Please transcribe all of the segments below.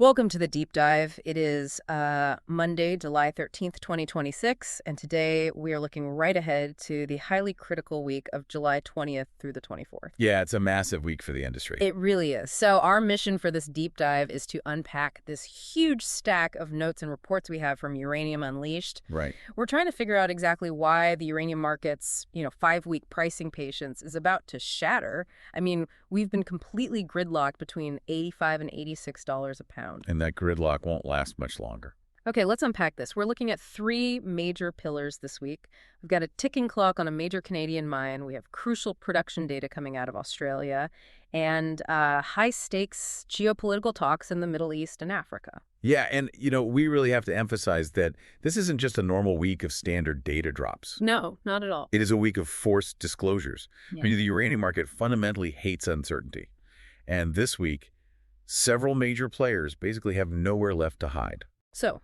Welcome to the deep dive. It is Monday, July 13th, 2026, and today we are looking right ahead to the highly critical week of July 20th through the 24th. Yeah, it's a massive week for the industry. It really is. So our mission for this deep dive is to unpack this huge stack of notes and reports we have from Uranium Unleashed. Right. We're trying to figure out exactly why the uranium market's, 5-week pricing patience is about to shatter. I mean, we've been completely gridlocked between $85 and $86 a pound. And that gridlock won't last much longer. Okay, let's unpack this. We're looking at three major pillars this week. We've got a ticking clock on a major Canadian mine. We have crucial production data coming out of Australia and high-stakes geopolitical talks in the Middle East and Africa. Yeah, and, we really have to emphasize that this isn't just a normal week of standard data drops. No, not at all. It is a week of forced disclosures. Yeah. I mean, the uranium market fundamentally hates uncertainty. And this week, several major players basically have nowhere left to hide. So,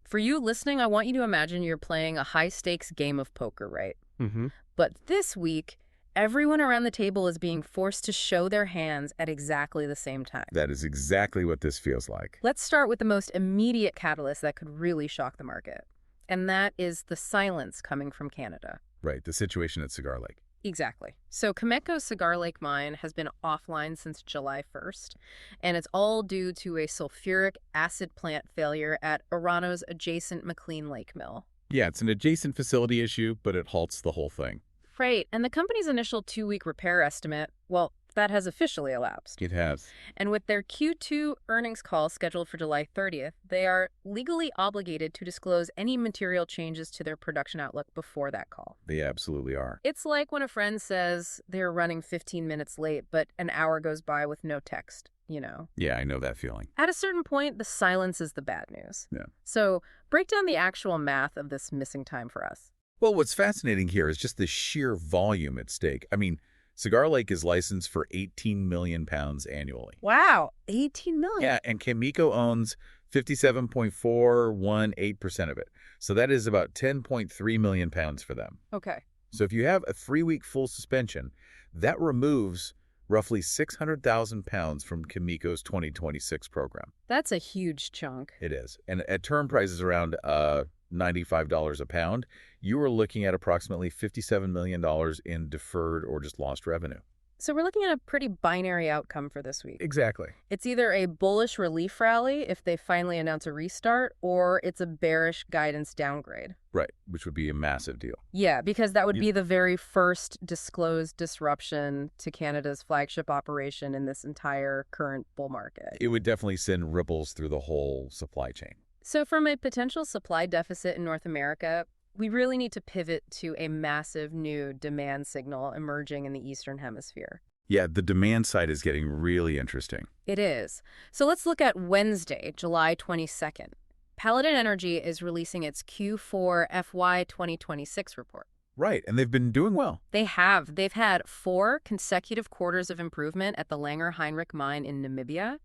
for you listening, I want you to imagine you're playing a high-stakes game of poker, right? Mm-hmm. But this week, everyone around the table is being forced to show their hands at exactly the same time. That is exactly what this feels like. Let's start with the most immediate catalyst that could really shock the market. And that is the silence coming from Canada. Right, the situation at Cigar Lake. Exactly. So Cameco's Cigar Lake mine has been offline since July 1st, and it's all due to a sulfuric acid plant failure at Orano's adjacent McClean Lake mill. Yeah, it's an adjacent facility issue, but it halts the whole thing. Right, and the company's initial 2-week repair estimate, well, that has officially elapsed. It has. And with their Q2 earnings call scheduled for July 30th, they are legally obligated to disclose any material changes to their production outlook before that call. They absolutely are. It's like when a friend says they're running 15 minutes late, but an hour goes by with no text, Yeah, I know that feeling. At a certain point, the silence is the bad news. Yeah. So break down the actual math of this missing time for us. Well, what's fascinating here is just the sheer volume at stake. I mean, Cigar Lake is licensed for 18 million pounds annually. Wow, 18 million. Yeah, and Cameco owns 57.418% of it. So that is about 10.3 million pounds for them. Okay. So if you have a 3-week full suspension, that removes roughly 600,000 pounds from Cameco's 2026 program. That's a huge chunk. It is. And at term prices around $95 a pound, you are looking at approximately $57 million in deferred or just lost revenue. So we're looking at a pretty binary outcome for this week. Exactly. It's either a bullish relief rally if they finally announce a restart, or it's a bearish guidance downgrade. Right, which would be a massive deal. Yeah, because that would be the very first disclosed disruption to Canada's flagship operation in this entire current bull market. It would definitely send ripples through the whole supply chain. So from a potential supply deficit in North America, we really need to pivot to a massive new demand signal emerging in the Eastern Hemisphere. Yeah, the demand side is getting really interesting. It is. So let's look at Wednesday, July 22nd. Paladin Energy is releasing its Q4 FY 2026 report. Right, and they've been doing well. They have. They've had 4 consecutive quarters of improvement at the Langer Heinrich mine in Namibia.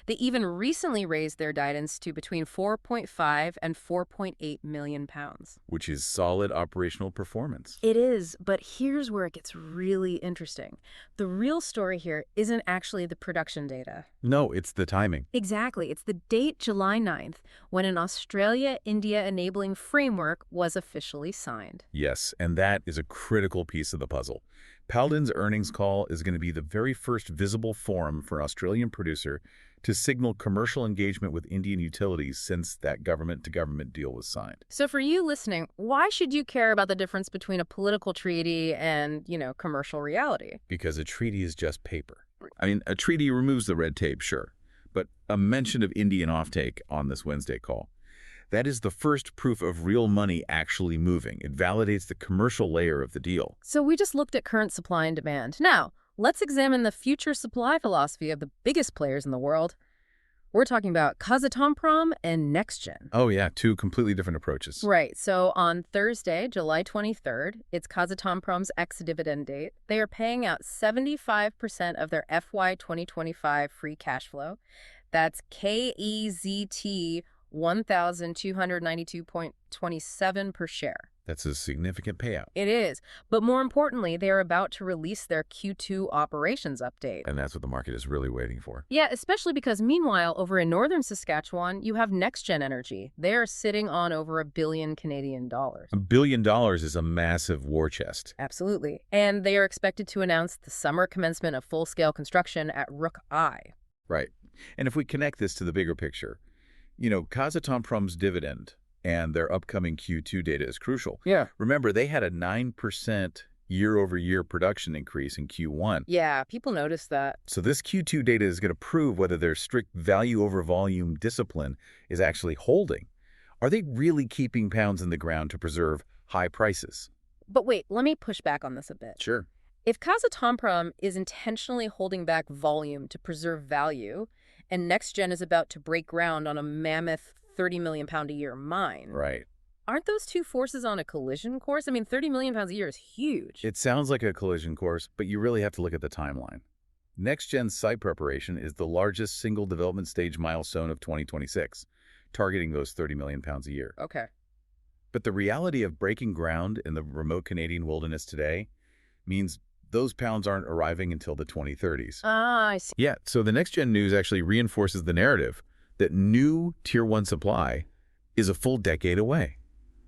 They even recently raised their guidance to between 4.5 and 4.8 million pounds. Which is solid operational performance. It is, but here's where it gets really interesting. The real story here isn't actually the production data. No, it's the timing. Exactly. It's the date, July 9th, when an Australia-India enabling framework was officially signed. Yes, and that is a critical piece of the puzzle. Paladin's earnings call is going to be the very first visible forum for an Australian producer to signal commercial engagement with Indian utilities since that government-to-government deal was signed. So for you listening, why should you care about the difference between a political treaty and, commercial reality? Because a treaty is just paper. I mean, a treaty removes the red tape, sure, but a mention of Indian offtake on this Wednesday call, that is the first proof of real money actually moving. It validates the commercial layer of the deal. So we just looked at current supply and demand. Now, let's examine the future supply philosophy of the biggest players in the world. We're talking about Kazatomprom and NextGen. Oh, yeah, 2 completely different approaches. Right. So on Thursday, July 23rd, it's Kazatomprom's ex-dividend date. They are paying out 75% of their FY 2025 free cash flow. That's KEZT 1,292.27 per share. That's a significant payout. It is. But more importantly, they are about to release their Q2 operations update. And that's what the market is really waiting for. Yeah, especially because meanwhile, over in northern Saskatchewan, you have NextGen Energy. They are sitting on over $1 billion Canadian dollars. $1 billion is a massive war chest. Absolutely. And they are expected to announce the summer commencement of full-scale construction at Rook I. Right. And if we connect this to the bigger picture, Kazatomprom's dividend and their upcoming Q2 data is crucial. Yeah. Remember, they had a 9% year-over-year production increase in Q1. Yeah, people noticed that. So this Q2 data is going to prove whether their strict value over volume discipline is actually holding. Are they really keeping pounds in the ground to preserve high prices? But wait, let me push back on this a bit. Sure. If Kazatomprom is intentionally holding back volume to preserve value, and NextGen is about to break ground on a mammoth 30 million pound a year mine. Right. Aren't those two forces on a collision course? I mean, 30 million pounds a year is huge. It sounds like a collision course, but you really have to look at the timeline. NextGen's site preparation is the largest single development stage milestone of 2026, targeting those 30 million pounds a year. Okay. But the reality of breaking ground in the remote Canadian wilderness today means those pounds aren't arriving until the 2030s. Ah, I see. Yeah, so the NextGen news actually reinforces the narrative that new Tier 1 supply is a full decade away.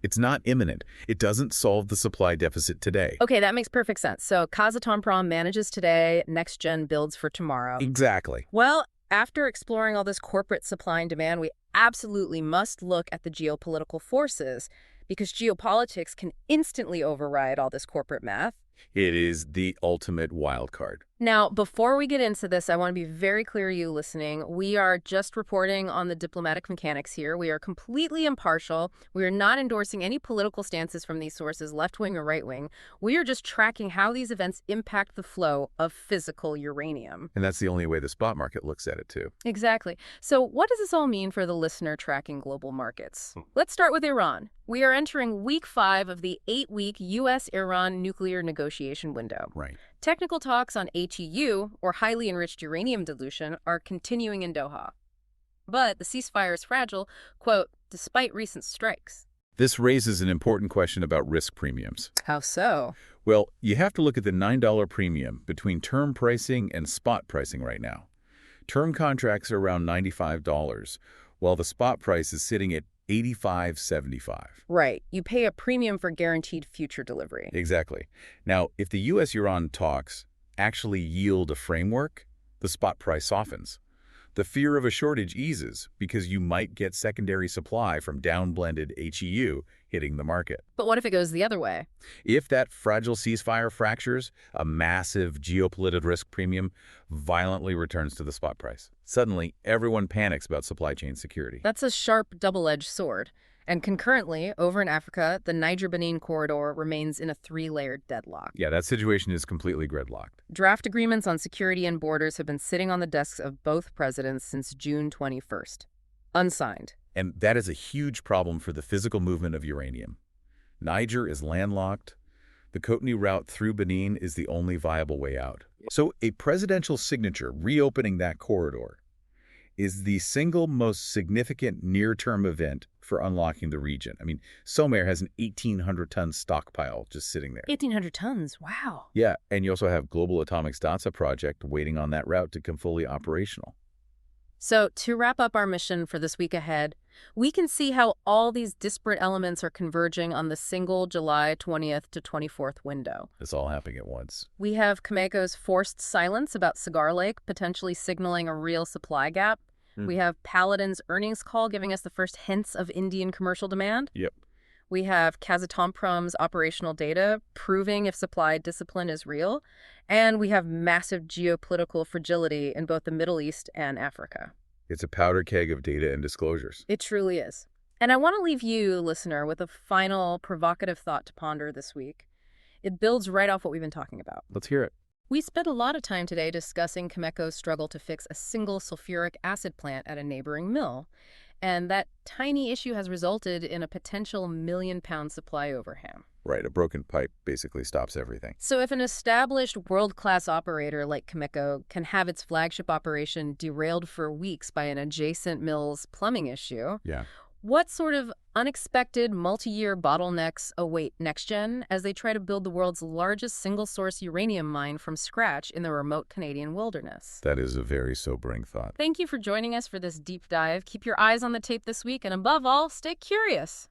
It's not imminent. It doesn't solve the supply deficit today. Okay, that makes perfect sense. So Kazatomprom manages today, NextGen builds for tomorrow. Exactly. Well, after exploring all this corporate supply and demand, we absolutely must look at the geopolitical forces, because geopolitics can instantly override all this corporate math. It is the ultimate wild card. Now, before we get into this, I want to be very clear to you listening. We are just reporting on the diplomatic mechanics here. We are completely impartial. We are not endorsing any political stances from these sources, left-wing or right-wing. We are just tracking how these events impact the flow of physical uranium. And that's the only way the spot market looks at it, too. Exactly. So what does this all mean for the listener tracking global markets? Let's start with Iran. We are entering week 5 of the 8-week U.S.-Iran nuclear negotiation window. Right. Technical talks on HEU, or highly enriched uranium dilution, are continuing in Doha. But the ceasefire is fragile, quote, despite recent strikes. This raises an important question about risk premiums. How so? Well, you have to look at the $9 premium between term pricing and spot pricing right now. Term contracts are around $95, while the spot price is sitting at $85.75. Right. You pay a premium for guaranteed future delivery. Exactly. Now, if the U.S.-Iran talks actually yield a framework, the spot price softens. The fear of a shortage eases because you might get secondary supply from downblended HEU hitting the market. But what if it goes the other way? If that fragile ceasefire fractures, a massive geopolitical risk premium violently returns to the spot price. Suddenly, everyone panics about supply chain security. That's a sharp double-edged sword. And concurrently, over in Africa, the Niger-Benin corridor remains in a 3-layered deadlock. Yeah, that situation is completely gridlocked. Draft agreements on security and borders have been sitting on the desks of both presidents since June 21st. Unsigned. And that is a huge problem for the physical movement of uranium. Niger is landlocked. The Cotonou route through Benin is the only viable way out. So a presidential signature reopening that corridor is the single most significant near-term event for unlocking the region. I mean, SOMAIR has an 1,800-ton stockpile just sitting there. 1,800 tons, wow. Yeah, and you also have Global Atomic's DATSA project waiting on that route to come fully operational. So to wrap up our mission for this week ahead, we can see how all these disparate elements are converging on the single July 20th to 24th window. It's all happening at once. We have Cameco's forced silence about Cigar Lake, potentially signaling a real supply gap. We have Paladin's earnings call giving us the first hints of Indian commercial demand. Yep. We have Kazatomprom's operational data proving if supply discipline is real. And we have massive geopolitical fragility in both the Middle East and Africa. It's a powder keg of data and disclosures. It truly is. And I want to leave you, listener, with a final provocative thought to ponder this week. It builds right off what we've been talking about. Let's hear it. We spent a lot of time today discussing Cameco's struggle to fix a single sulfuric acid plant at a neighboring mill. And that tiny issue has resulted in a potential million-pound supply overhang. Right, a broken pipe basically stops everything. So if an established world-class operator like Cameco can have its flagship operation derailed for weeks by an adjacent mill's plumbing issue, Yeah. What sort of unexpected multi-year bottlenecks await NextGen as they try to build the world's largest single-source uranium mine from scratch in the remote Canadian wilderness? That is a very sobering thought. Thank you for joining us for this deep dive. Keep your eyes on the tape this week, and above all, stay curious.